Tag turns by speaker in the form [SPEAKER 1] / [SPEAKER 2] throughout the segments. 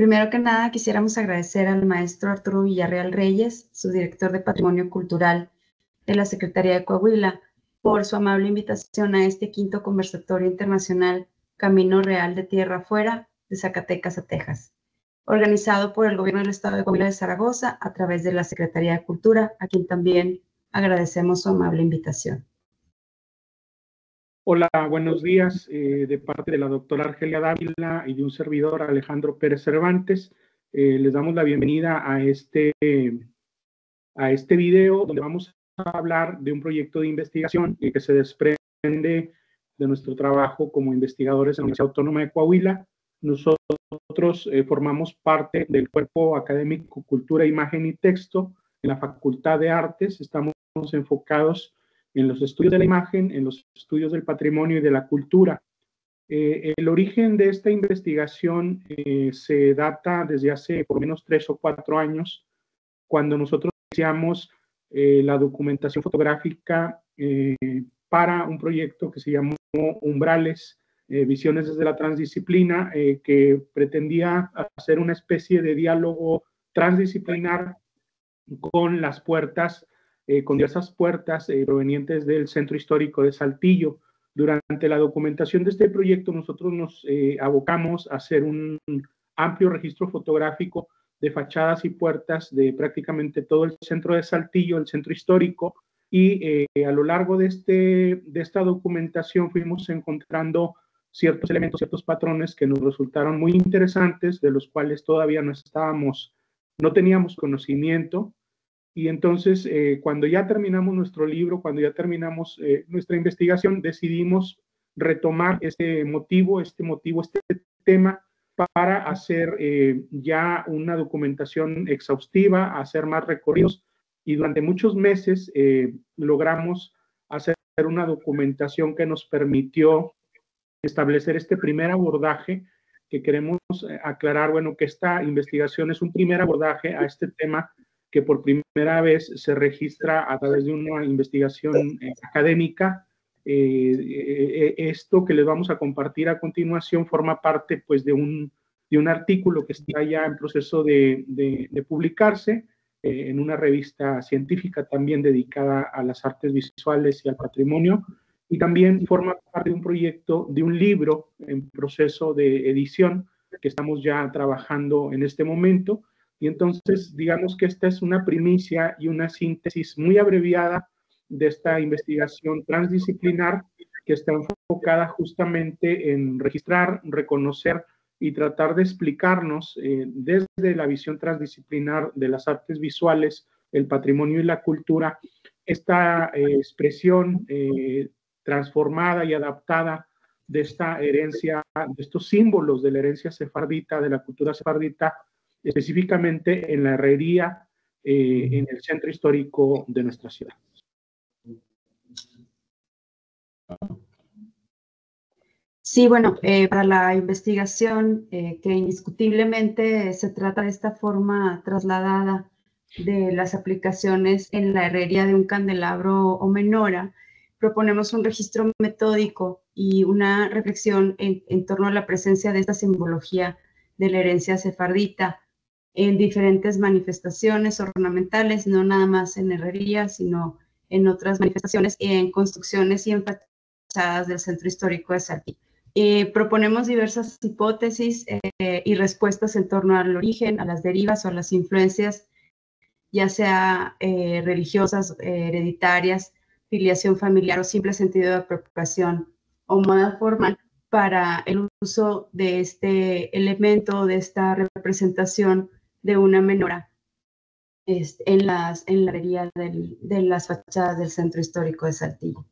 [SPEAKER 1] Primero que nada, quisiéramos agradecer al maestro Arturo Villarreal Reyes, subdirector de Patrimonio Cultural de la Secretaría de Coahuila, por su amable invitación a este quinto conversatorio internacional Camino Real de Tierra Afuera, de Zacatecas a Texas, organizado por el Gobierno del Estado de Coahuila de Zaragoza a través de la Secretaría de Cultura, a quien también agradecemos su amable invitación.
[SPEAKER 2] Hola, buenos días, de parte de la doctora Argelia Dávila y de un servidor, Alejandro Pérez Cervantes. Les damos la bienvenida a este video donde vamos a hablar de un proyecto de investigación que se desprende de nuestro trabajo como investigadores en la Universidad Autónoma de Coahuila. Nosotros formamos parte del cuerpo académico Cultura, Imagen y Texto en la Facultad de Artes. Estamos enfocados en los estudios de la imagen, en los estudios del patrimonio y de la cultura. El origen de esta investigación se data desde hace por lo menos 3 o 4 años, cuando nosotros iniciamos la documentación fotográfica para un proyecto que se llamó Umbrales, Visiones desde la Transdisciplina, que pretendía hacer una especie de diálogo transdisciplinar con las puertas, con diversas puertas provenientes del Centro Histórico de Saltillo. Durante la documentación de este proyecto, nosotros nos abocamos a hacer un amplio registro fotográfico de fachadas y puertas de prácticamente todo el centro de Saltillo, el centro histórico, y a lo largo de esta documentación fuimos encontrando ciertos elementos, ciertos patrones que nos resultaron muy interesantes, de los cuales todavía no teníamos conocimiento. Y entonces, cuando ya terminamos nuestro libro, cuando ya terminamos nuestra investigación, decidimos retomar este tema, para hacer ya una documentación exhaustiva, hacer más recorridos, y durante muchos meses logramos hacer una documentación que nos permitió establecer este primer abordaje, que queremos aclarar, bueno, que esta investigación es un primer abordaje a este tema que por primera vez se registra a través de una investigación académica. Esto que les vamos a compartir a continuación forma parte, pues, de un artículo que está ya en proceso de publicarse en una revista científica también dedicada a las artes visuales y al patrimonio, y también forma parte de un proyecto, de un libro en proceso de edición que estamos ya trabajando en este momento. Y entonces, digamos que esta es una primicia y una síntesis muy abreviada de esta investigación transdisciplinar, que está enfocada justamente en registrar, reconocer y tratar de explicarnos desde la visión transdisciplinar de las artes visuales, el patrimonio y la cultura, esta expresión transformada y adaptada de esta herencia, de estos símbolos de la herencia sefardita, de la cultura sefardita, específicamente en la herrería, en el centro histórico de nuestra ciudad.
[SPEAKER 1] Sí, bueno, para la investigación, que indiscutiblemente se trata de esta forma trasladada de las aplicaciones en la herrería de un candelabro o menora, proponemos un registro metódico y una reflexión en torno a la presencia de esta simbología de la herencia sefardita en diferentes manifestaciones ornamentales, no nada más en herrería, sino en otras manifestaciones, en construcciones y en fachadas del centro histórico de Saltillo. Proponemos diversas hipótesis y respuestas en torno al origen, a las derivas o a las influencias, ya sea religiosas, hereditarias, filiación familiar o simple sentido de apropiación o moda formal para el uso de este elemento, de esta representación de una menora en la herrería de las fachadas del centro histórico de Saltillo.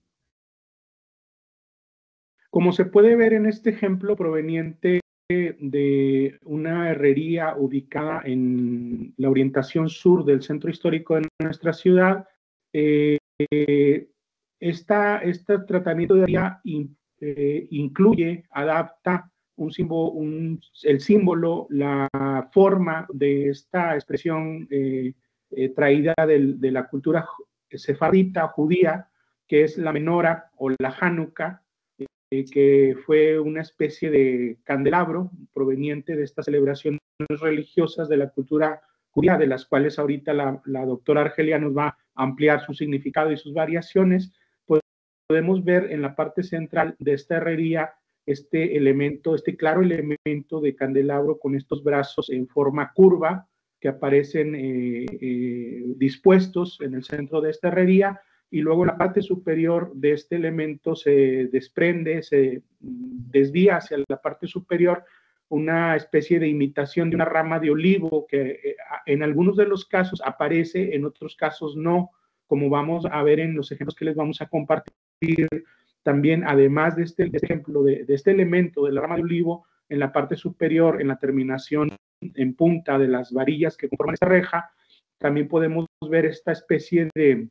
[SPEAKER 2] Como se puede ver en este ejemplo proveniente de una herrería ubicada en la orientación sur del centro histórico de nuestra ciudad, este tratamiento de herrería incluye, adapta el símbolo, la forma de esta expresión traída de la cultura sefardita judía, que es la menora o la Hanukkah, que fue una especie de candelabro proveniente de estas celebraciones religiosas de la cultura judía, de las cuales ahorita la doctora Argelia nos va a ampliar su significado y sus variaciones. Pues podemos ver en la parte central de esta herrería este elemento, este claro elemento de candelabro con estos brazos en forma curva que aparecen dispuestos en el centro de esta herrería, y luego la parte superior de este elemento se desprende, se desvía hacia la parte superior una especie de imitación de una rama de olivo que en algunos de los casos aparece, en otros casos no, como vamos a ver en los ejemplos que les vamos a compartir. También, además de este ejemplo, de este elemento de la rama de olivo, en la parte superior, en la terminación en punta de las varillas que conforman esta reja, también podemos ver esta especie de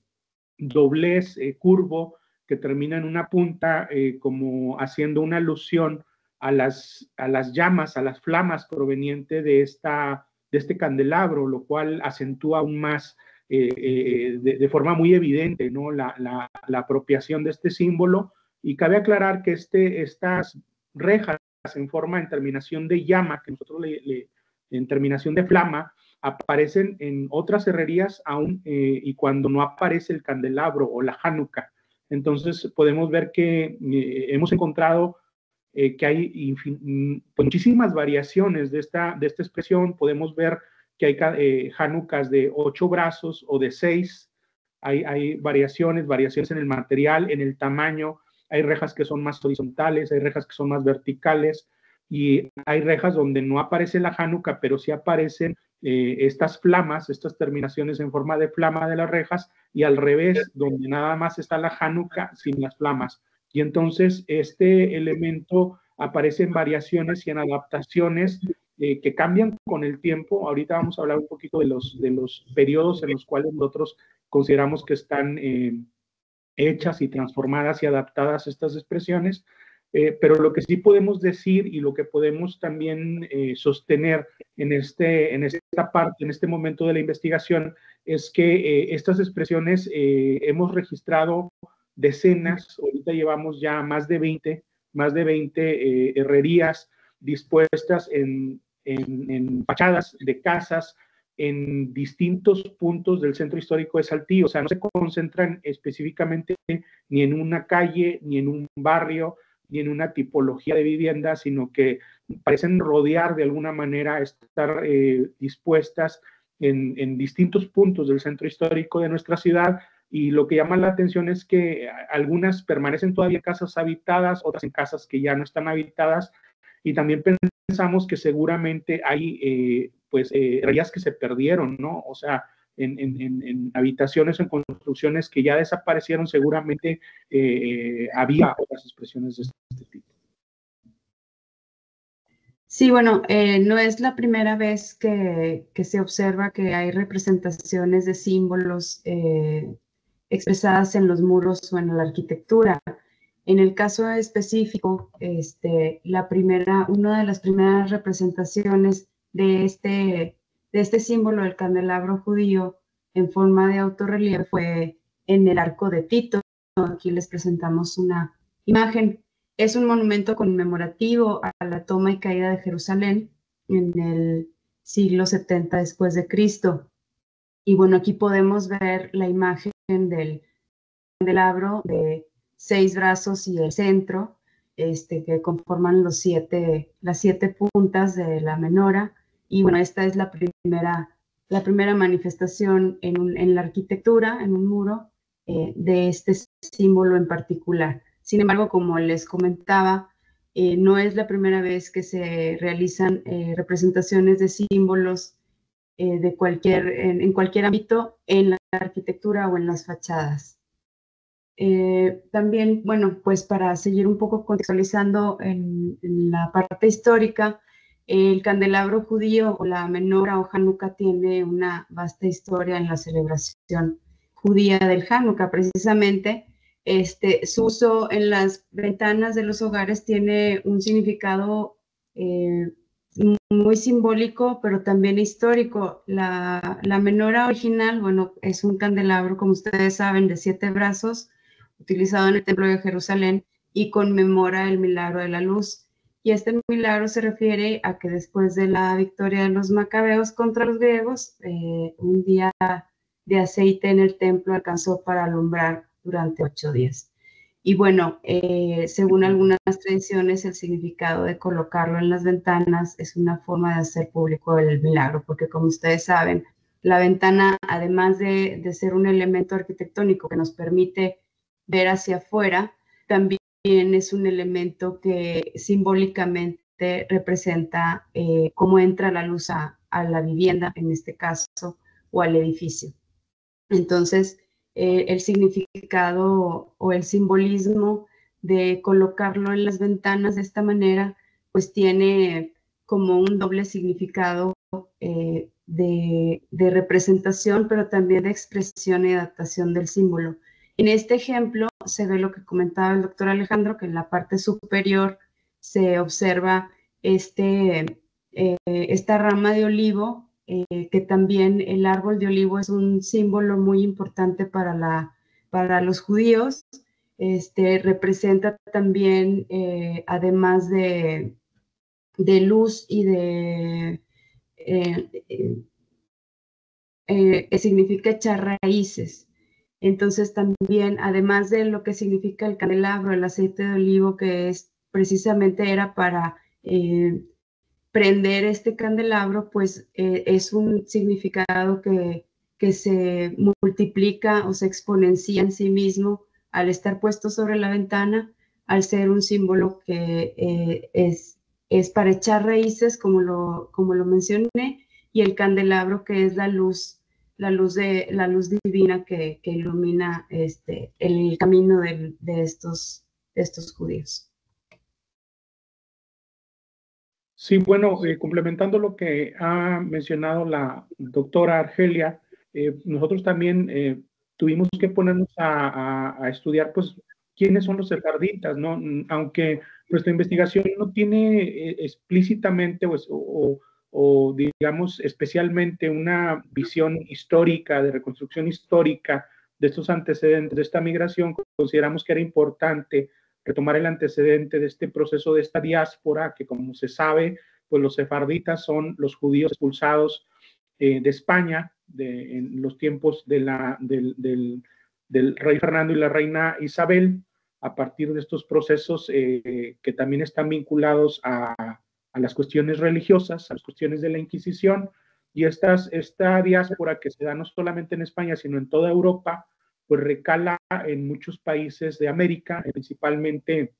[SPEAKER 2] doblez curvo que termina en una punta, como haciendo una alusión a las llamas, a las flamas provenientes de este candelabro, lo cual acentúa aún más de forma muy evidente, ¿no?, la apropiación de este símbolo. Y cabe aclarar que estas rejas en terminación de llama, que nosotros en terminación de flama, aparecen en otras herrerías aún, y cuando no aparece el candelabro o la Hanukkah. Entonces podemos ver que hemos encontrado que hay muchísimas variaciones de esta expresión. Podemos ver que hay Hanukkahs de 8 brazos o de 6. Hay variaciones en el material, en el tamaño. Hay rejas que son más horizontales, hay rejas que son más verticales, y hay rejas donde no aparece la Hanukkah, pero sí aparecen estas flamas, estas terminaciones en forma de flama de las rejas, y al revés, donde nada más está la Hanukkah sin las flamas. Y entonces este elemento aparece en variaciones y en adaptaciones que cambian con el tiempo. Ahorita vamos a hablar un poquito de los periodos en los cuales nosotros consideramos que están hechas y transformadas y adaptadas estas expresiones, pero lo que sí podemos decir y lo que podemos también sostener en esta parte, en este momento de la investigación, es que estas expresiones hemos registrado decenas, ahorita llevamos ya más de 20 herrerías dispuestas en fachadas de casas en distintos puntos del centro histórico de Saltillo. O sea, no se concentran específicamente ni en una calle, ni en un barrio, ni en una tipología de vivienda, sino que parecen rodear de alguna manera, estar dispuestas en distintos puntos del centro histórico de nuestra ciudad. Y lo que llama la atención es que algunas permanecen todavía en casas habitadas, otras en casas que ya no están habitadas, y también pensamos que seguramente hay herrerías que se perdieron, ¿no? O sea, en habitaciones, en construcciones que ya desaparecieron, seguramente había otras expresiones de este tipo.
[SPEAKER 1] Sí, bueno, no es la primera vez que se observa que hay representaciones de símbolos expresadas en los muros o en la arquitectura. En el caso específico, una de las primeras representaciones de este símbolo del candelabro judío en forma de autorrelieve fue en el Arco de Tito. Aquí les presentamos una imagen. Es un monumento conmemorativo a la toma y caída de Jerusalén en el siglo 70 después de Cristo. Y bueno, aquí podemos ver la imagen del candelabro de 6 brazos y el centro, que conforman las 7 puntas de la menora. Y bueno, esta es la primera manifestación en la arquitectura, en un muro, de este símbolo en particular. Sin embargo, como les comentaba, no es la primera vez que se realizan representaciones de símbolos en cualquier ámbito, en la arquitectura o en las fachadas. También, bueno, pues para seguir un poco contextualizando en la parte histórica, el candelabro judío o la menora o Hanukkah tiene una vasta historia en la celebración judía del Hanukkah. Precisamente, su uso en las ventanas de los hogares tiene un significado muy simbólico, pero también histórico. La menora original, bueno, es un candelabro, como ustedes saben, de 7 brazos, utilizado en el Templo de Jerusalén, y conmemora el milagro de la luz. y este milagro se refiere a que después de la victoria de los macabeos contra los griegos, un día de aceite en el templo alcanzó para alumbrar durante 8 días. Y bueno, según algunas tradiciones, el significado de colocarlo en las ventanas es una forma de hacer público el milagro, porque como ustedes saben, la ventana, además de ser un elemento arquitectónico que nos permite ver hacia afuera, también es un elemento que simbólicamente representa cómo entra la luz a la vivienda, en este caso, o al edificio. Entonces, el significado o el simbolismo de colocarlo en las ventanas de esta manera, pues tiene como un doble significado de representación, pero también de expresión y adaptación del símbolo. En este ejemplo se ve lo que comentaba el doctor Alejandro, que en la parte superior se observa esta rama de olivo, que también el árbol de olivo es un símbolo muy importante para los judíos. Representa también, además de luz y de significa echar raíces. Entonces también, además de lo que significa el candelabro, el aceite de olivo, que es precisamente era para prender este candelabro, pues es un significado que se multiplica o se exponencia en sí mismo al estar puesto sobre la ventana, al ser un símbolo que es para echar raíces, como lo mencioné, y el candelabro, que es la luz divina que ilumina el camino de estos judíos.
[SPEAKER 2] Sí, bueno, complementando lo que ha mencionado la doctora Argelia, nosotros también tuvimos que ponernos a estudiar, pues, quiénes son los sefarditas, ¿no? Aunque nuestra investigación no tiene explícitamente o, digamos, especialmente una visión histórica, de reconstrucción histórica de estos antecedentes de esta migración, consideramos que era importante retomar el antecedente de este proceso de esta diáspora, que como se sabe, pues los sefarditas son los judíos expulsados de España en los tiempos del rey Fernando y la reina Isabel, a partir de estos procesos que también están vinculados a las cuestiones religiosas, a las cuestiones de la Inquisición, y esta diáspora que se da no solamente en España, sino en toda Europa, pues recala en muchos países de América, principalmente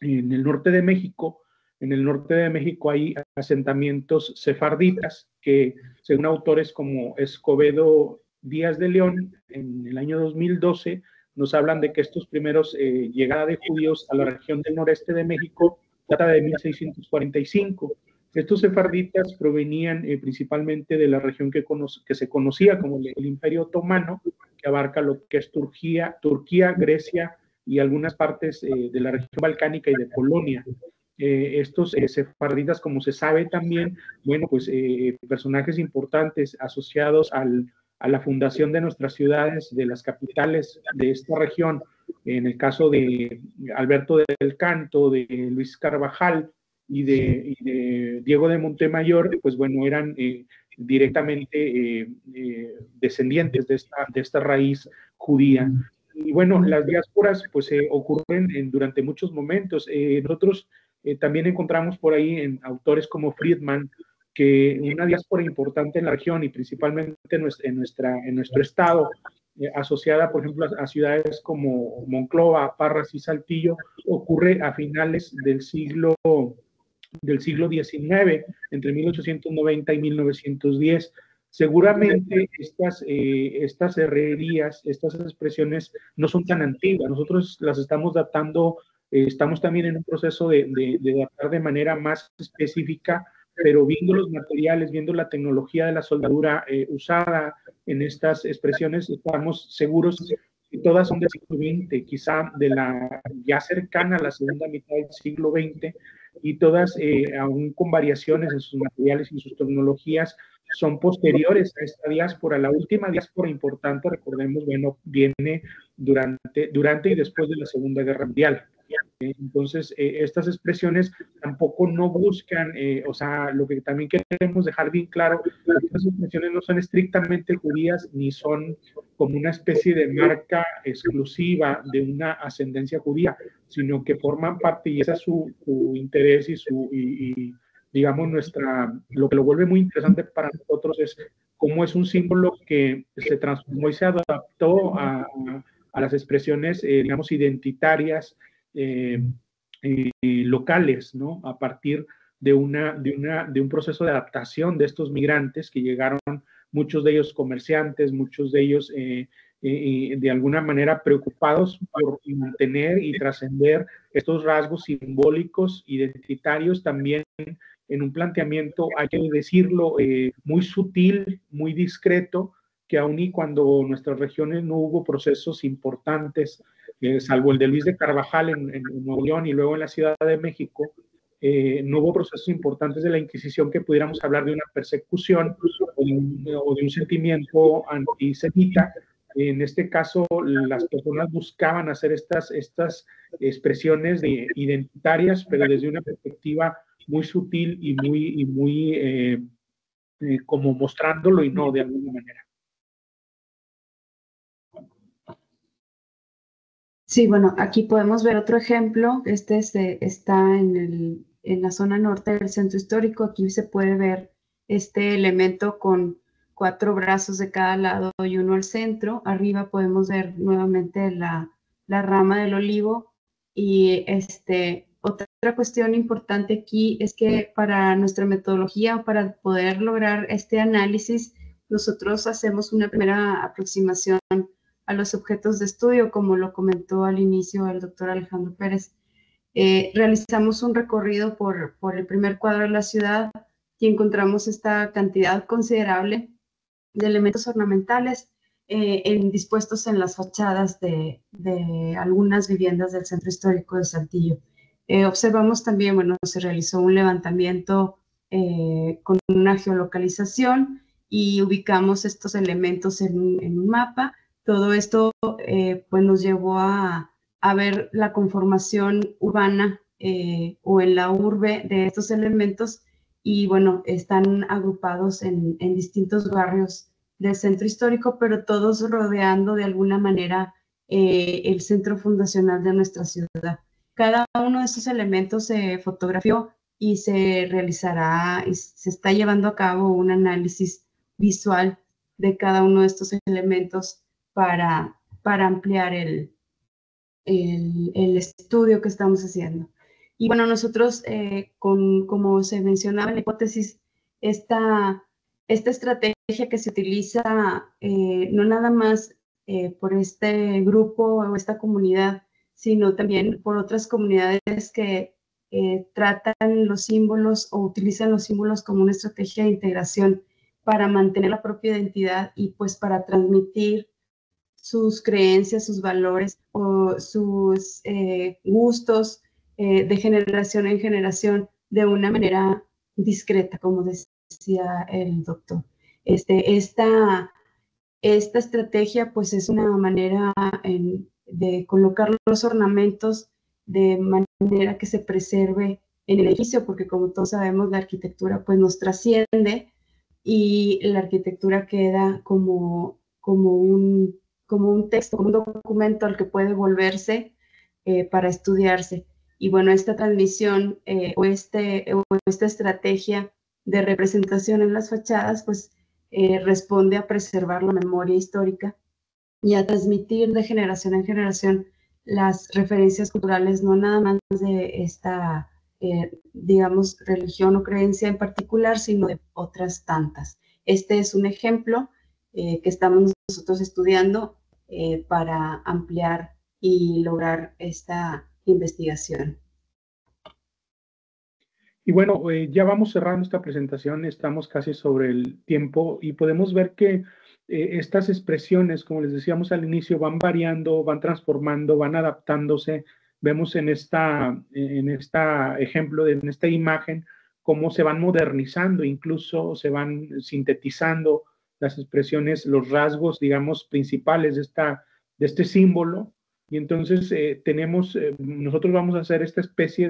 [SPEAKER 2] en el norte de México. En el norte de México hay asentamientos sefarditas que, según autores como Escobedo Díaz de León, en el año 2012, nos hablan de que estos primeros llegada de judíos a la región del noreste de México data de 1645. Estos sefarditas provenían principalmente de la región que se conocía como el Imperio Otomano, que abarca lo que es Turquía, Grecia y algunas partes de la región balcánica y de Polonia. Estos sefarditas, como se sabe también, bueno, pues personajes importantes asociados a la fundación de nuestras ciudades, de las capitales de esta región, en el caso de Alberto del Canto, de Luis Carvajal y de Diego de Montemayor, pues bueno, eran directamente descendientes de esta raíz judía. Y bueno, las diásporas pues ocurren durante muchos momentos. Nosotros también encontramos por ahí en autores como Friedman que una diáspora importante en la región y principalmente en nuestro estado, asociada, por ejemplo, a ciudades como Monclova, Parras y Saltillo, ocurre a finales del siglo XIX, entre 1890 y 1910. Seguramente estas herrerías, estas expresiones no son tan antiguas. Nosotros las estamos datando, estamos también en un proceso de datar de manera más específica, pero viendo los materiales, viendo la tecnología de la soldadura usada en estas expresiones, estamos seguros que todas son del siglo XX, quizá ya cercana a la segunda mitad del siglo XX, y todas, aún con variaciones en sus materiales y sus tecnologías, son posteriores a esta diáspora. La última diáspora importante, recordemos, bueno, viene durante y después de la Segunda Guerra Mundial. Entonces, estas expresiones tampoco no buscan, o sea, lo que también queremos dejar bien claro, estas expresiones no son estrictamente judías ni son como una especie de marca exclusiva de una ascendencia judía, sino que forman parte, y ese es su interés y digamos, lo que lo vuelve muy interesante para nosotros es cómo es un símbolo que se transformó y se adaptó a las expresiones, digamos, identitarias locales, ¿no? A partir de un proceso de adaptación de estos migrantes que llegaron, muchos de ellos comerciantes, muchos de ellos de alguna manera preocupados por mantener y trascender estos rasgos simbólicos, identitarios, también en un planteamiento, hay que decirlo, muy sutil, muy discreto, que aun y cuando en nuestras regiones no hubo procesos importantes, salvo el de Luis de Carvajal en Nuevo León y luego en la Ciudad de México, no hubo procesos importantes de la Inquisición que pudiéramos hablar de una persecución o de un sentimiento antisemita. En este caso, las personas buscaban hacer estas expresiones identitarias, pero desde una perspectiva muy sutil y muy como mostrándolo y no de alguna manera.
[SPEAKER 1] Sí, bueno, aquí podemos ver otro ejemplo. Este está en la zona norte del centro histórico. Aquí se puede ver este elemento con 4 brazos de cada lado y uno al centro. Arriba podemos ver nuevamente la rama del olivo. Y otra cuestión importante aquí es que para nuestra metodología, para poder lograr este análisis, nosotros hacemos una primera aproximación a los objetos de estudio, como lo comentó al inicio el doctor Alejandro Pérez. Realizamos un recorrido por el primer cuadro de la ciudad y encontramos esta cantidad considerable de elementos ornamentales dispuestos en las fachadas de algunas viviendas del centro histórico de Saltillo. Observamos también, bueno, se realizó un levantamiento con una geolocalización y ubicamos estos elementos en un mapa. Todo esto pues nos llevó a ver la conformación urbana o en la urbe de estos elementos y bueno, están agrupados en distintos barrios del centro histórico, pero todos rodeando de alguna manera el centro fundacional de nuestra ciudad. Cada uno de estos elementos se fotografió y se realizará, y se está llevando a cabo un análisis visual de cada uno de estos elementos para ampliar el estudio que estamos haciendo. Y bueno, nosotros, como se mencionaba en la hipótesis, esta estrategia que se utiliza no nada más por este grupo o esta comunidad, sino también por otras comunidades que tratan los símbolos o utilizan los símbolos como una estrategia de integración para mantener la propia identidad y pues para transmitir sus creencias, sus valores o sus gustos de generación en generación de una manera discreta, como decía el doctor. Esta estrategia pues es una manera de colocar los ornamentos de manera que se preserve en el edificio, porque como todos sabemos la arquitectura pues nos trasciende y la arquitectura queda como un texto, como un documento al que puede volverse para estudiarse. Y bueno, esta transmisión o esta estrategia de representación en las fachadas, pues responde a preservar la memoria histórica y a transmitir de generación en generación las referencias culturales, no nada más de esta, digamos, religión o creencia en particular, sino de otras tantas. Este es un ejemplo que estamos nosotros estudiando para ampliar y lograr esta investigación.
[SPEAKER 2] Y bueno, ya vamos cerrando esta presentación, estamos casi sobre el tiempo y podemos ver que estas expresiones, como les decíamos al inicio, van variando, van transformando, van adaptándose. Vemos en esta ejemplo, en esta imagen, cómo se van modernizando, incluso se van sintetizando las expresiones, los rasgos, digamos, principales de este símbolo. Y entonces nosotros vamos a hacer esta especie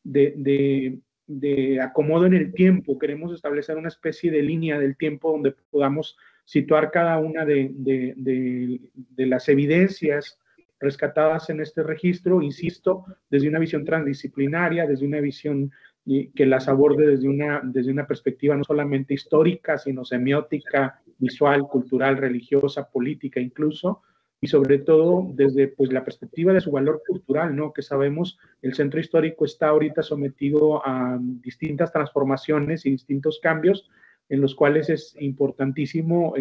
[SPEAKER 2] de acomodo en el tiempo. Queremos establecer una especie de línea del tiempo donde podamos situar cada una de las evidencias rescatadas en este registro, insisto, desde una visión transdisciplinaria, desde una visión que las aborde desde una perspectiva no solamente histórica, sino semiótica, visual, cultural, religiosa, política incluso, y sobre todo desde pues, la perspectiva de su valor cultural, ¿no? Que sabemos el centro histórico está ahorita sometido a distintas transformaciones y distintos cambios en los cuales es importantísimo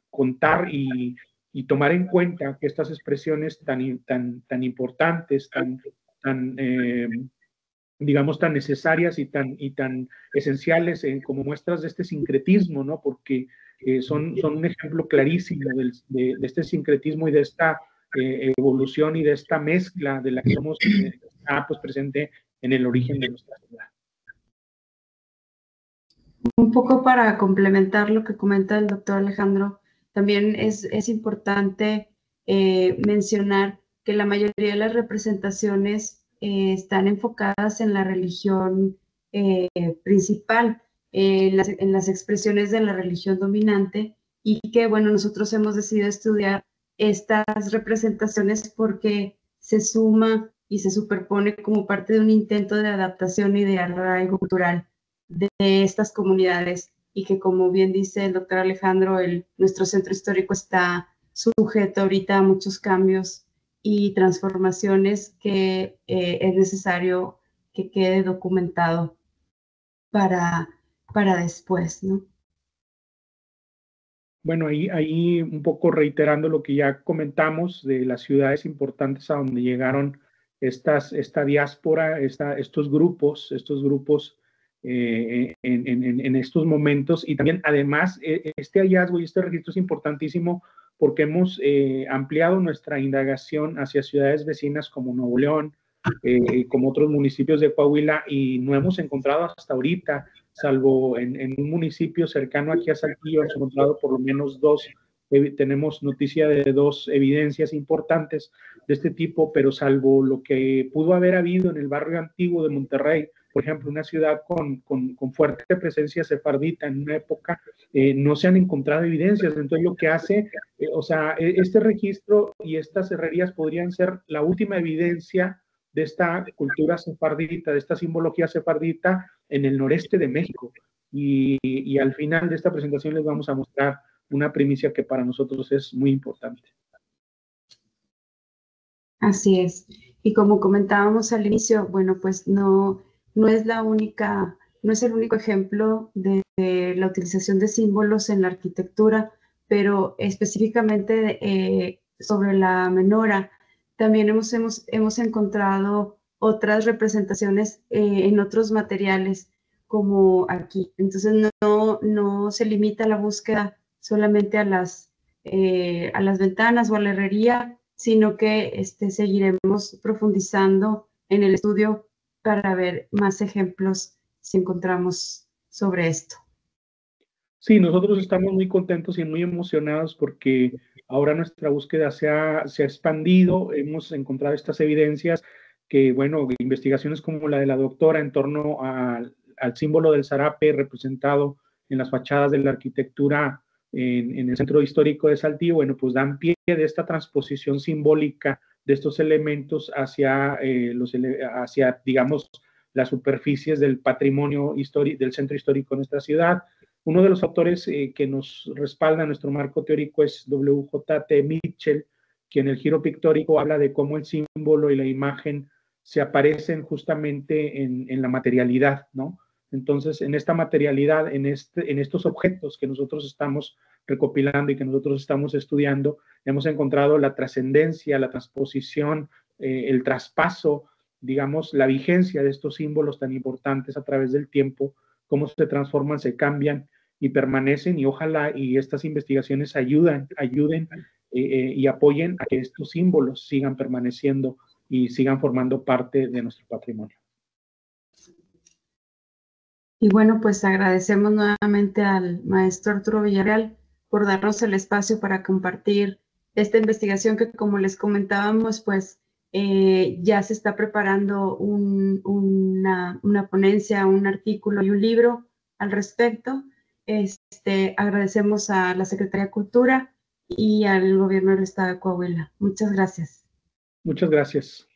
[SPEAKER 2] contar y tomar en cuenta que estas expresiones tan importantes, digamos, tan necesarias y tan esenciales como muestras de este sincretismo, ¿no? Porque son un ejemplo clarísimo de este sincretismo y de esta evolución y de esta mezcla de la que somos pues, presente en el origen de nuestra ciudad.
[SPEAKER 1] Un poco para complementar lo que comenta el doctor Alejandro, también es importante mencionar que la mayoría de las representaciones están enfocadas en la religión principal, en las expresiones de la religión dominante, y que, bueno, nosotros hemos decidido estudiar estas representaciones porque se suma y se superpone como parte de un intento de adaptación y de arraigo cultural de estas comunidades, y que, como bien dice el doctor Alejandro, nuestro centro histórico está sujeto ahorita a muchos cambios y transformaciones que es necesario que quede documentado para después, ¿no?
[SPEAKER 2] Bueno, ahí un poco reiterando lo que ya comentamos de las ciudades importantes a donde llegaron esta diáspora, estos grupos en estos momentos. Y también, además, este hallazgo y este registro es importantísimo porque hemos ampliado nuestra indagación hacia ciudades vecinas como Nuevo León, como otros municipios de Coahuila, y no hemos encontrado hasta ahorita, salvo en un municipio cercano aquí a Saltillo, hemos encontrado por lo menos tenemos noticia de 2 evidencias importantes de este tipo, pero salvo lo que pudo haber habido en el barrio antiguo de Monterrey, por ejemplo, una ciudad con fuerte presencia sefardita en una época, no se han encontrado evidencias. Entonces, lo que hace, este registro y estas herrerías podrían ser la última evidencia de esta cultura sefardita, de esta simbología sefardita en el noreste de México. Y al final de esta presentación les vamos a mostrar una primicia que para nosotros es muy importante.
[SPEAKER 1] Así es. Y como comentábamos al inicio, bueno, pues no es la única, no es el único ejemplo de la utilización de símbolos en la arquitectura, pero específicamente sobre la menora, también hemos encontrado otras representaciones en otros materiales como aquí. Entonces no se limita la búsqueda solamente a las ventanas o a la herrería, sino que seguiremos profundizando en el estudio para ver más ejemplos si encontramos sobre esto.
[SPEAKER 2] Sí, nosotros estamos muy contentos y muy emocionados porque ahora nuestra búsqueda se ha expandido, hemos encontrado estas evidencias que, bueno, investigaciones como la de la doctora en torno al símbolo del zarape representado en las fachadas de la arquitectura en el centro histórico de Saltillo, bueno, pues dan pie de esta transposición simbólica de estos elementos hacia, digamos, las superficies del patrimonio del centro histórico de nuestra ciudad. Uno de los autores que nos respalda nuestro marco teórico es W.J.T. Mitchell, quien en el giro pictórico habla de cómo el símbolo y la imagen se aparecen justamente en la materialidad, ¿no? Entonces, en esta materialidad, en estos objetos que nosotros estamos recopilando y que nosotros estamos estudiando, hemos encontrado la trascendencia, la transposición, el traspaso, digamos, la vigencia de estos símbolos tan importantes a través del tiempo, cómo se transforman, se cambian y permanecen, y ojalá y estas investigaciones ayuden y apoyen a que estos símbolos sigan permaneciendo y sigan formando parte de nuestro patrimonio.
[SPEAKER 1] Y bueno, pues agradecemos nuevamente al maestro Arturo Villarreal por darnos el espacio para compartir esta investigación que, como les comentábamos, pues ya se está preparando una ponencia, un artículo y un libro al respecto. Agradecemos a la Secretaría de Cultura y al Gobierno del Estado de Coahuila. Muchas gracias.
[SPEAKER 2] Muchas gracias.